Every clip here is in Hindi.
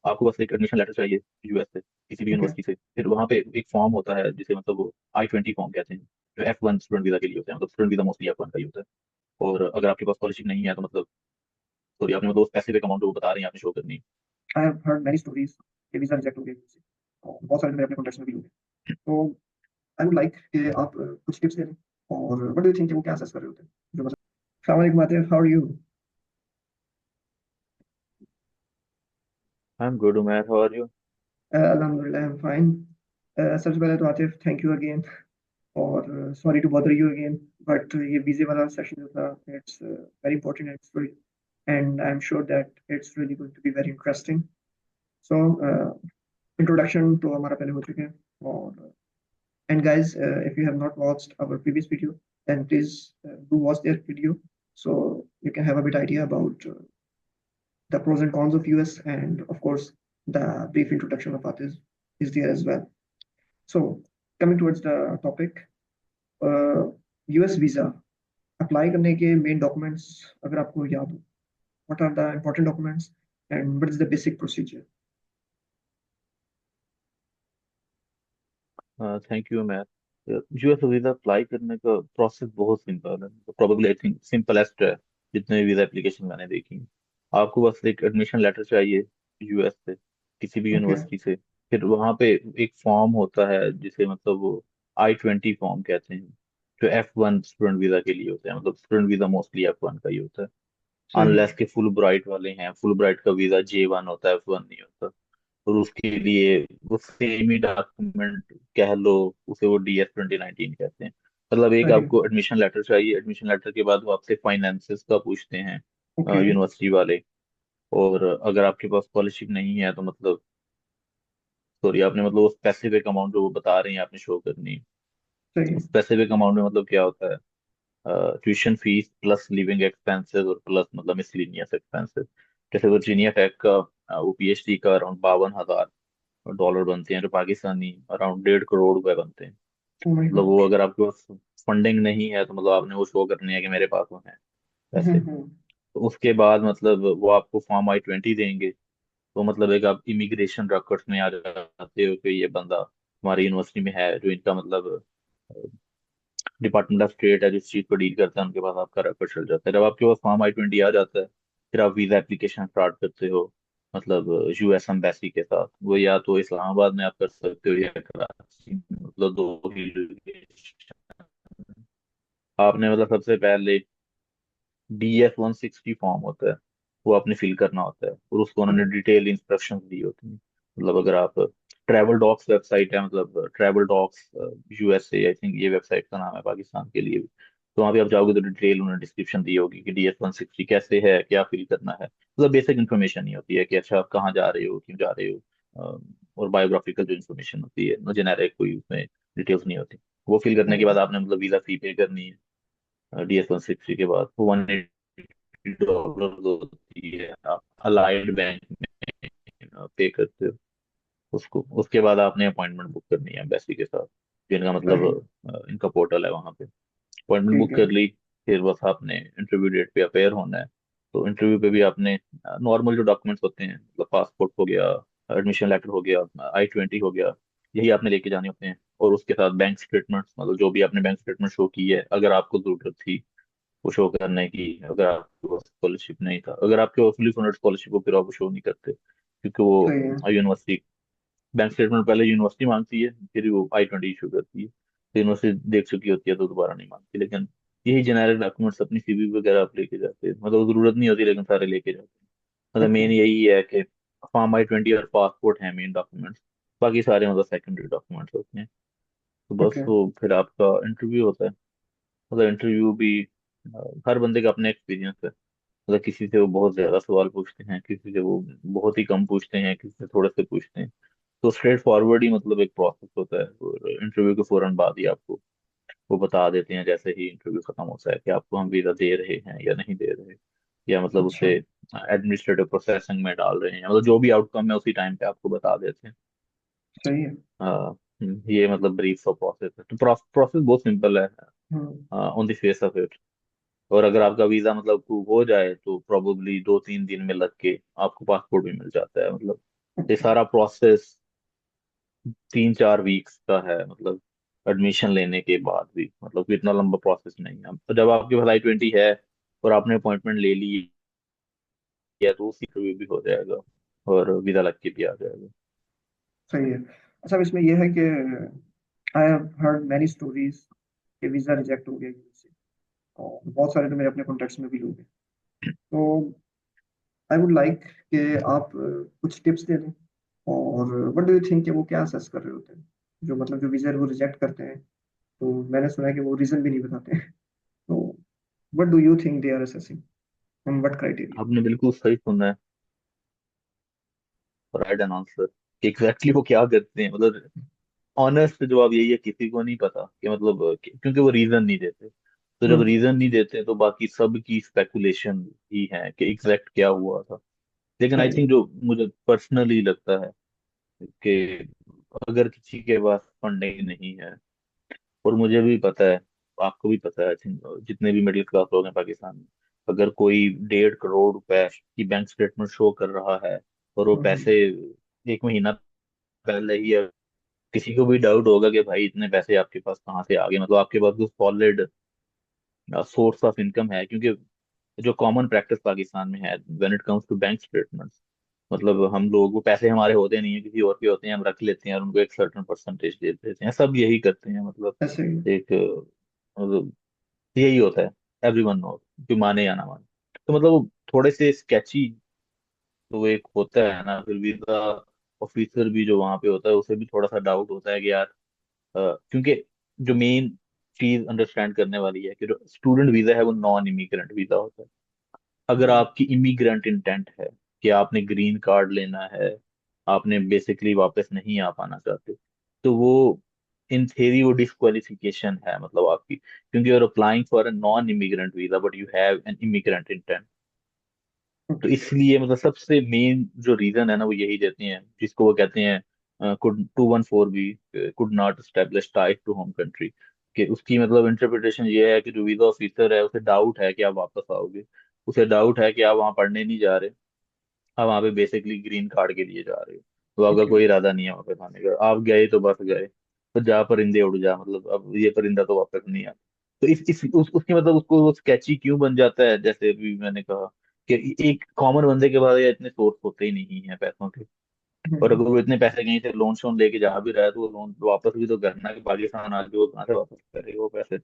आपको बस एक एडमिशन लेटर चाहिए यूएस से, किसी भी ओके। यूनिवर्सिटी से। फिर वहाँ पे एक फॉर्म होता है जिसे मतलब वो I-20 फॉर्म कहते हैं, जो F1 स्टूडेंट वीजा के लिए होता है। मतलब स्टूडेंट वीजा मोस्टली F1 का ही होता है। और अगर आपके पास स्कॉलरशिप नहीं है तो मतलब, सॉरी, आपने मतलब उस पैसे पे अमाउंट जो वो बता रहे हैं आपने शो करनी है। I have heard many stories कि वीजा रिजेक्ट हो गए और बहुत सारे मेरे अपने कॉन्टेक्ट्स में भी हुए। तो आई वुड लाइक कि आप कुछ टिप्स दें और व्हाट डू यू थिंक वो क्या असेस कर रहे होते हैं जो मतलब। अस्सलाम वालेकुम Atif, how are you? I am good Umair, how are you? अल्हम्दुलिल्लाह आई एम फाइन। सबसे पहले तो आतिफ थैंक यू अगेन, और sorry to bother you again, but ये वीजे वाला सेशन जो था it's very important and I am sure that it's really going to be very interesting. So introduction तो हमारा पहले हो चुके हैं, और and guys, if you have not watched our previous video, then please do watch their video so you can have a bit idea about the pros and cons of US, and of course the brief introduction of Atis is there as well. So coming towards the topic, US visa apply करने के main documents अगर आपको याद हो, what are the important documents and what is the basic procedure? Thank you ma'am. US visa apply करने का प्रोसेस बहुत सिंपल है, प्रोबेबली आई थिंक सिंपलेस्ट है जितने वीजा एप्लीकेशन मैंने देखी हैं। आपको बस एक एडमिशन लेटर चाहिए यूएस से, किसी भी Okay. यूनिवर्सिटी से। फिर वहाँ पे एक फॉर्म होता है जिसे मतलब वो I-20 फॉर्म कहते हैं, जो F1 स्टूडेंट वीजा के लिए होता है। मतलब स्टूडेंट वीजा मोस्टली F1 का ही होता है, सही है। अनलेस के फुल ब्राइट वाले हैं। फुल ब्राइट का वीजा J1 होता है, F1 नहीं होता। और उसके लिए वो सेम ही डॉक्यूमेंट कह लो, उसे वो DS-2019 कहते हैं। मतलब एक सही है। आपको एडमिशन लेटर चाहिए, एडमिशन लेटर के बाद वो आपसे फाइनेंसेस का पूछते हैं ओके। यूनिवर्सिटी वाले। और अगर आपके पास स्कॉलरशिप नहीं है तो मतलब, सॉरी, आपने मतलब उस स्पेसिफिक अमाउंट जो वो बता रहे हैं आपने शो करनी है। सही है। उस स्पेसिफिक अमाउंट में मतलब क्या होता है, tuition fees plus living expenses और प्लस मतलब मिसलिनियस एक्सपेंसेस। जैसे वर्जीनिया टेक का वो PhD का अराउंड $52,000 बनते हैं, जो पाकिस्तानी अराउंड 1.5 करोड़ रुपए बनते हैं। ओ माय मतलब वो गॉड। अगर आपके पास फंडिंग नहीं है तो मतलब आपने वो शो करनी है कि मेरे पास वो है पैसे। हम्म। तो उसके बाद मतलब वो आपको फॉर्म I-20 देंगे। तो मतलब एक आप इमिग्रेशन रिकॉर्ड्स में आ जाते हो कि ये बंदा हमारी यूनिवर्सिटी में है, जो इनका मतलब डिपार्टमेंट ऑफ स्टेट है, जिस चीज को डील करता है, उनके पास आपका रिकॉर्ड चल जाता है। जब आपके पास फॉर्म I-20 आ जाता है, फिर आप वीजा एप्लीकेशन स्टार्ट करते हो। मतलब यूएस एम्बेसी के साथ, वो या तो इस्लामाबाद में आप कर सकते हो या कराची में, मतलब दो ही location। आपने मतलब सबसे पहले DS-160 फॉर्म होता है, वो आपने फिल करना होता है, और उसको उन्होंने डिटेल इंस्ट्रक्शंस दी होती हैं। मतलब अगर आप, ट्रैवल डॉक्स वेबसाइट है, मतलब travel docs USA, I think ये वेबसाइट का नाम है पाकिस्तान के लिए भी। तो वहाँ पे आप जाओगे तो डिटेल उन्होंने डिस्क्रिप्शन दी होगी कि DS-160 कैसे है, क्या फिल करना है। मतलब बेसिक इन्फॉर्मेशन ही होती है कि अच्छा आप कहाँ जा रहे हो, क्यों जा रहे हो। और बायोग्राफिकल जो इन्फॉर्मेशन होती है, जेनेरिक कोई उसमें डिटेल्स नहीं होती। वो फिल करने के बाद आपने मतलब वीजा फी पे करनी है। DS-160 के बाद $180 होती है, आप अलाइड बैंक में पे करते हो उसको। उसके बाद आपने अपॉइंटमेंट बुक करनी है एम्बेसी के साथ, जिनका मतलब सही। इनका पोर्टल है, वहाँ पे अपॉइंटमेंट ठीक बुक है। कर ली। फिर बस आपने इंटरव्यू डेट पे अपेयर होना है। तो इंटरव्यू पे भी आपने नॉर्मल जो डॉक्यूमेंट्स होते हैं, मतलब पासपोर्ट हो गया, एडमिशन लेटर हो गया, I-20 हो गया, यही आपने लेके जाने होते हैं। और उसके साथ बैंक स्टेटमेंट्स, मतलब जो भी आपने बैंक स्टेटमेंट शो की है, अगर आपको जरूरत थी वो शो करने की। अगर आपके पास स्कॉलरशिप नहीं था, अगर आपके पास फुली फंडेड स्कॉलरशिप हो, फिर आप वो शो नहीं करते, क्योंकि वो सही है। यूनिवर्सिटी बैंक स्टेटमेंट पहले यूनिवर्सिटी मांगती है, फिर वो I-20 इशू करती है। तो यूनिवर्सिटी देख चुकी होती है तो दोबारा नहीं मांगती। लेकिन यही जेनेरिक डॉक्यूमेंट्स अपनी CV वगैरह आप लेके जाते हैं, मतलब जरूरत नहीं होती लेकिन सारे लेके जाते हैं। मतलब ओके। मेन यही है कि फॉर्म I-20 और पासपोर्ट है मेन डॉक्यूमेंट्स, बाकी सारे मतलब सेकेंडरी डॉक्यूमेंट्स होते हैं। तो बस ओके। वो फिर आपका इंटरव्यू होता है। मतलब इंटरव्यू भी हर बंदे का अपना एक्सपीरियंस है। मतलब किसी से वो बहुत ज्यादा सवाल पूछते हैं, किसी से वो बहुत ही कम पूछते हैं, किसी से थोड़े से पूछते हैं। तो स्ट्रेट फॉरवर्ड ही मतलब एक प्रोसेस होता है। और इंटरव्यू के फौरन बाद ही आपको वो बता देते हैं, जैसे ही इंटरव्यू खत्म होता है, कि आपको हम वीजा दे रहे हैं या नहीं दे रहे, या मतलब अच्छा। उसे एडमिनिस्ट्रेटिव प्रोसेसिंग में डाल रहे हैं। मतलब जो भी आउटकम है उसी टाइम पे आपको बता देते हैं। सही है। ये मतलब ब्रीफ सा प्रोसेस है। तो प्रोसेस बहुत सिंपल है hmm. On the face of it. और अगर आपका वीजा मतलब अप्रूव हो जाए तो प्रोबेबली 2-3 दिन में लग के आपको पासपोर्ट भी मिल जाता है। मतलब ये ओके। सारा प्रोसेस 3-4 वीक्स का है, मतलब एडमिशन लेने के बाद भी, मतलब इतना लंबा प्रोसेस नहीं है। तो जब आपके पास I-20 है और आपने अपॉइंटमेंट ले ली है तो उसी इंटरव्यू भी हो जाएगा और वीजा लग के भी आ जाएगा। सही है। अच्छा, अब इसमें यह है कि I have heard many stories कि वीज़ा रिजेक्ट हो गया से, और बहुत सारे तो मेरे अपने कॉन्टेक्ट्स में भी लोग हैं। तो आई वुड लाइक कि आप कुछ टिप्स दे दें, और व्हाट डू यू थिंक कि वो क्या असेस कर रहे होते हैं, जो मतलब जो वीज़ा वो रिजेक्ट करते हैं, तो मैंने सुना है कि वो रीज़न भी नहीं बताते हैं। तो what do you think they are assessing, on what criteria? आपने बिल्कुल सही सुना है, राइट एन आंसर, कि एग्जैक्टली वो क्या करते हैं। मतलब ऑनेस्ट जवाब यही है, किसी को नहीं पता कि मतलब क्योंकि वो रीजन नहीं देते। तो जब हम्म। रीजन नहीं देते तो बाकी सब की स्पेकुलेशन ही है कि एग्जैक्ट क्या हुआ था। लेकिन आई सही है। थिंक जो मुझे पर्सनली लगता है कि अगर किसी के पास फंडिंग नहीं है, और मुझे भी पता है, आपको भी पता है, आई थिंक जितने भी मिडिल क्लास लोग हैं पाकिस्तान में, अगर कोई 1.5 करोड़ रुपए की बैंक स्टेटमेंट शो कर रहा है और वो हम्म। पैसे एक महीना पहले ही किसी को भी डाउट होगा कि भाई इतने पैसे आपके पास कहाँ से आ गए, मतलब आपके पास कोई सॉलिड सोर्स ऑफ इनकम है। क्योंकि जो कॉमन प्रैक्टिस पाकिस्तान में है when it comes to bank statements, मतलब हम लोग, वो पैसे हमारे होते नहीं है, किसी और के होते हैं, हम रख लेते हैं और उनको एक सर्टेन परसेंटेज दे देते हैं, सब यही करते हैं। मतलब ऐसे ही। एक मतलब यही होता है, एवरीवन नो, जो माने या ना माने। तो मतलब वो थोड़े से स्केची तो एक होता है ना, फिर वीजा ऑफिसर भी जो वहां पे होता है उसे भी थोड़ा सा डाउट होता है कि यार क्योंकि जो मेन चीज अंडरस्टैंड करने वाली है कि जो स्टूडेंट वीजा है वो नॉन इमिग्रेंट वीजा होता है। अगर हम्म। आपकी इमिग्रेंट इंटेंट है कि आपने ग्रीन कार्ड लेना है, आपने बेसिकली वापस नहीं आ पाना चाहते, तो वो इन थेरी वो डिस्क्वालिफिकेशन है मतलब आपकी, क्योंकि you are applying for a non immigrant visa but you have an immigrant intent. तो ओके। इसलिए मतलब सबसे मेन जो रीजन है ना वो यही देते हैं, जिसको वो कहते हैं कुड 214 बी, could not establish ties to home country. कि उसकी मतलब इंटरप्रिटेशन ये है कि जो वीजा ऑफिसर है उसे डाउट है कि आप वापस आओगे, उसे डाउट है कि आप वहां पढ़ने नहीं जा रहे, आप वहां पे बेसिकली ग्रीन कार्ड के लिए जा रहे हो, तो आपका ओके। कोई इरादा नहीं है वापस आने का, आप गए तो बस गए। तो जा परिंदे उड़ जा, मतलब अब ये परिंदा तो वापस नहीं आता। तो उसकी मतलब उसको वो स्केची क्यों बन जाता है, जैसे अभी मैंने कहा कि एक कॉमन बंदे के पास ये इतने सोर्स होते ही नहीं है पैसों के। और हम्म। अगर वो इतने पैसे कहीं से लोन शोन लेके जा भी रहा है तो वो लोन वापस भी तो करना है, कि पाकिस्तान आके वो कहाँ से वापस करेगा वो पैसे।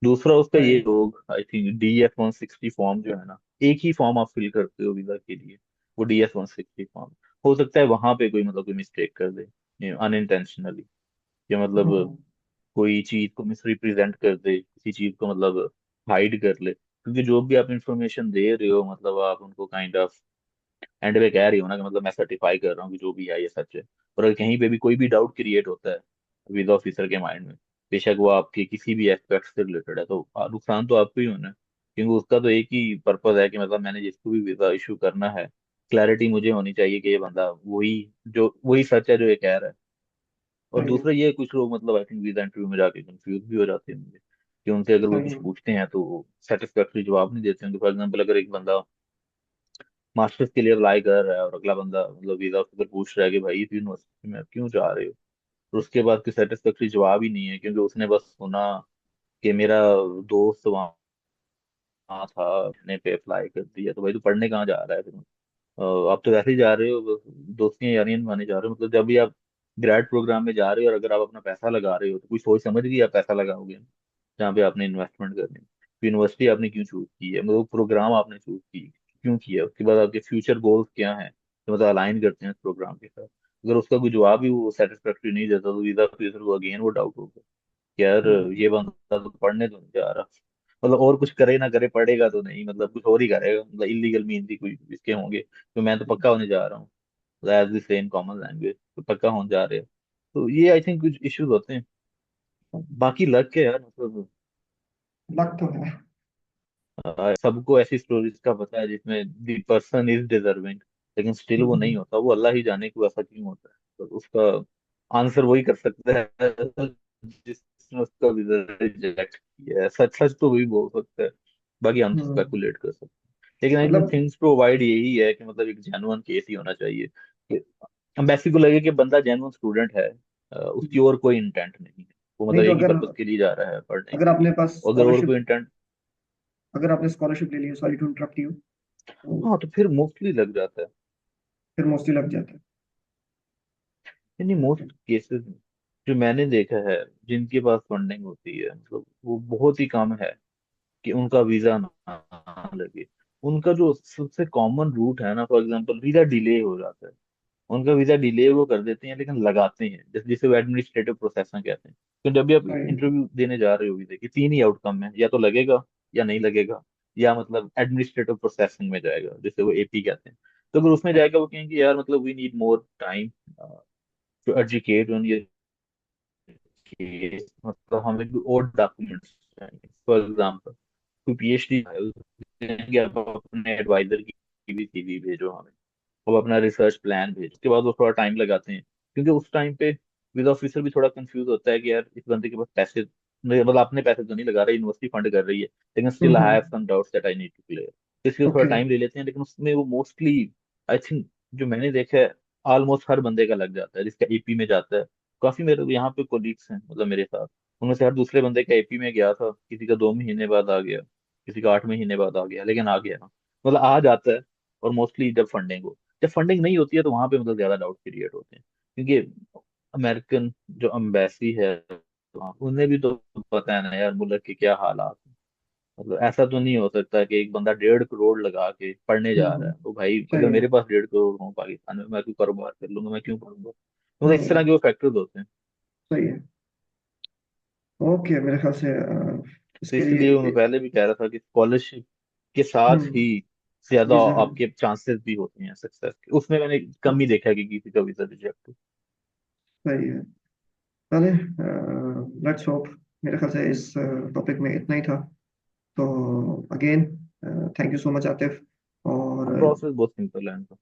दूसरा उसका ये, सही। लोग आई थिंक DS-160 फॉर्म जो है ना, एक ही फॉर्म आप फिल करते हो वीजा के लिए, वो DS-160 फॉर्म। हो सकता है वहां पे कोई मतलब कोई मिस्टेक कर दे अनइंटेंशनली, या मतलब हम्म। कोई चीज को मिस रिप्रेजेंट कर दे, किसी चीज को मतलब हाइड कर ले, क्योंकि जो भी आप इंफॉर्मेशन दे रहे हो मतलब आप उनको काइंड ऑफ एंड पे कह रही हो ना कि मतलब मैं सर्टिफाई कर रहा हूँ कि जो भी है ये सच है। और अगर कहीं पे भी कोई भी डाउट क्रिएट होता है वीजा ऑफिसर के माइंड में, बेशक वो आपके किसी भी एस्पेक्ट से रिलेटेड है, तो नुकसान तो आपको ही होना है। क्योंकि उसका तो एक ही पर्पज है कि मतलब मैंने जिसको भी वीजा इशू करना है, क्लैरिटी मुझे होनी चाहिए कि ये बंदा वही सच है जो ये कह रहा है। और सही है। दूसरा ये, कुछ लोग मतलब आई थिंक वीजा इंटरव्यू में जाके कंफ्यूज भी हो जाते हैं होंगे, कि उनसे अगर वो सही कुछ है। पूछते हैं तो सेटिस्फैक्टरी जवाब नहीं देते होंगे। फॉर एग्जाम्पल अगर एक बंदा मास्टर्स के लिए अप्लाई कर रहा है और अगला बंदा मतलब वीजा ऑफिसर पूछ रहा है कि भाई इस यूनिवर्सिटी में आप क्यों जा रहे हो, और उसके बाद कोई सेटिस्फैक्टरी जवाब ही नहीं है, क्योंकि उसने बस सुना कि मेरा दोस्त वहाँ था, उसने पे अप्लाई कर दिया, तो भाई तू पढ़ने कहाँ जा रहा है फिर? आप तो वैसे ही जा रहे हो, बस दोस्तियां यारियां निभाने जा रहे हो। मतलब जब भी आप ग्रेड प्रोग्राम में जा रहे हो और अगर आप अपना पैसा लगा रहे हो तो कोई सोच समझ के आप पैसा लगाओगे जहाँ पे आपने इन्वेस्टमेंट करनी है। तो यूनिवर्सिटी आपने क्यों चूज की है, मतलब प्रोग्राम आपने चूज की क्यों किया, उसके बाद आपके फ्यूचर गोल्स क्या हैं तो मतलब अलाइन करते हैं इस प्रोग्राम के साथ। अगर उसका कोई जवाब ही वो सेटिस्फैक्टरी नहीं देता तो वीजा ऑफिसर को अगेन वो डाउट होगा कि यार हम्म। ये बंदा तो पढ़ने तो नहीं जा रहा, मतलब और कुछ करे ना करे पढ़ेगा तो नहीं, मतलब कुछ और ही करेगा, मतलब इलीगल मीन भी कोई इसके होंगे, तो मैं तो पक्का होने जा रहा हूँ, as the same common language तो पक्का होने जा रहे हैं। तो ये आई थिंक कुछ इश्यूज होते हैं, बाकी लक है यार, मतलब लग तो है। सबको ऐसी स्टोरीज का पता है जिसमें द पर्सन इज डिजर्विंग, लेकिन स्टिल वो नहीं हम्म। होता, वो अल्लाह ही जाने को ऐसा क्यों होता है। तो उसका आंसर वही कर सकता है जिसने उसका रिजेक्ट किया है, सच सच तो वही बोल सकता है, बाकी हम तो हम्म। स्पेकुलेट कर सकते हैं। लेकिन आई थिंक मतलब थिंग्स टू अवॉइड यही है कि मतलब एक जेन्युइन केस ही होना चाहिए कि एम्बेसी को लगे कि बंदा जेन्युइन स्टूडेंट है, उसकी और कोई इंटेंट नहीं है, वो नहीं मतलब तो एक ही पर्पज के लिए जा रहा है, पढ़ने अगर के आपने लिए। पास अगर और स्कॉलरशिप कोई इंटेंट, अगर आपने स्कॉलरशिप ले ली है, सॉरी टू इंटरप्ट यू, तो हाँ तो फिर मोस्टली लग जाता है। फिर मोस्टली लग जाता है। यानी मोस्ट केसेस जो मैंने देखा है, जिनके पास फंडिंग होती है मतलब वो बहुत ही कम है कि उनका वीजा ना लगे। उनका जो सबसे कॉमन रूट है ना, फॉर एग्जांपल वीजा डिले हो जाता है, उनका वीजा डिले वो कर देते हैं लेकिन लगाते हैं, जैसे जिसे वो एडमिनिस्ट्रेटिव प्रोसेसिंग कहते हैं। तो जब भी आप राइट। इंटरव्यू देने जा रहे हो वीजे की, तीन ही आउटकम है, या तो लगेगा या नहीं लगेगा, या मतलब एडमिनिस्ट्रेटिव प्रोसेसिंग में जाएगा जिसे वो एपी कहते हैं। तो अगर उसमें जाएगा वो कहेंगे यार मतलब we need more time to educate on ये केस, मतलब हमें भी और डॉक्यूमेंट्स चाहिए। फॉर एग्जाम्पल कोई पीएचडी है, आप अपने एडवाइजर की भी सीवी भेजो हमें, वो अपना रिसर्च प्लान भेज, उसके बाद वो थोड़ा टाइम लगाते हैं, क्योंकि उस टाइम पे वीजा ऑफिसर भी थोड़ा कंफ्यूज होता है कि यार इस बंदे के पास पैसे मतलब अपने पैसे तो नहीं लगा रहा, यूनिवर्सिटी फंड कर रही है, लेकिन still I have hmm. Some doubts that I need to clear, इसलिए थोड़ा ओके। टाइम ले लेते हैं। लेकिन उसमें वो मोस्टली आई थिंक जो मैंने देखा है ऑलमोस्ट हर बंदे का लग जाता है जिसका एपी में जाता है। काफी मेरे यहाँ पे कोलीग्स हैं मतलब मेरे साथ, उनमें से हर दूसरे बंदे का एपी में गया था, किसी का 2 महीने बाद आ गया, किसी का 8 महीने बाद आ गया, लेकिन आ गया, मतलब आ जाता है। और मोस्टली जब फंडिंग हो, जब फंडिंग नहीं होती है तो वहां पे मतलब ज्यादा डाउट क्रिएट होते हैं, क्योंकि अमेरिकन जो अम्बेसी है उन्हें भी तो पता है ना यार मुल्क के क्या हालात हैं। मतलब ऐसा तो नहीं हो सकता कि एक बंदा 1.5 करोड़ लगा के पढ़ने जा रहा हम्म। है, तो भाई सही अगर है। मेरे पास 1.5 करोड़ हो पाकिस्तान में, मैं क्यों कारोबार कर लूंगा, मैं क्यों करूंगा, मतलब इस तरह हम्म। के वो फैक्टर्स होते हैं। सही है। ओके, मेरे ख्याल से तो इसके इसलिए मैं लिए पहले भी कह रहा था कि स्कॉलरशिप के साथ ही ज्यादा वीजा। आपके चांसेस भी होते हैं सक्सेस के, उसमें मैंने कम ही देखा है कि किसी का वीजा रिजेक्ट हो। सही है। चले, लेट्स होप। मेरे ख्याल से इस टॉपिक में इतना ही था। तो again thank you so much Atif. और प्रोसेस बहुत सिंपल है इनका।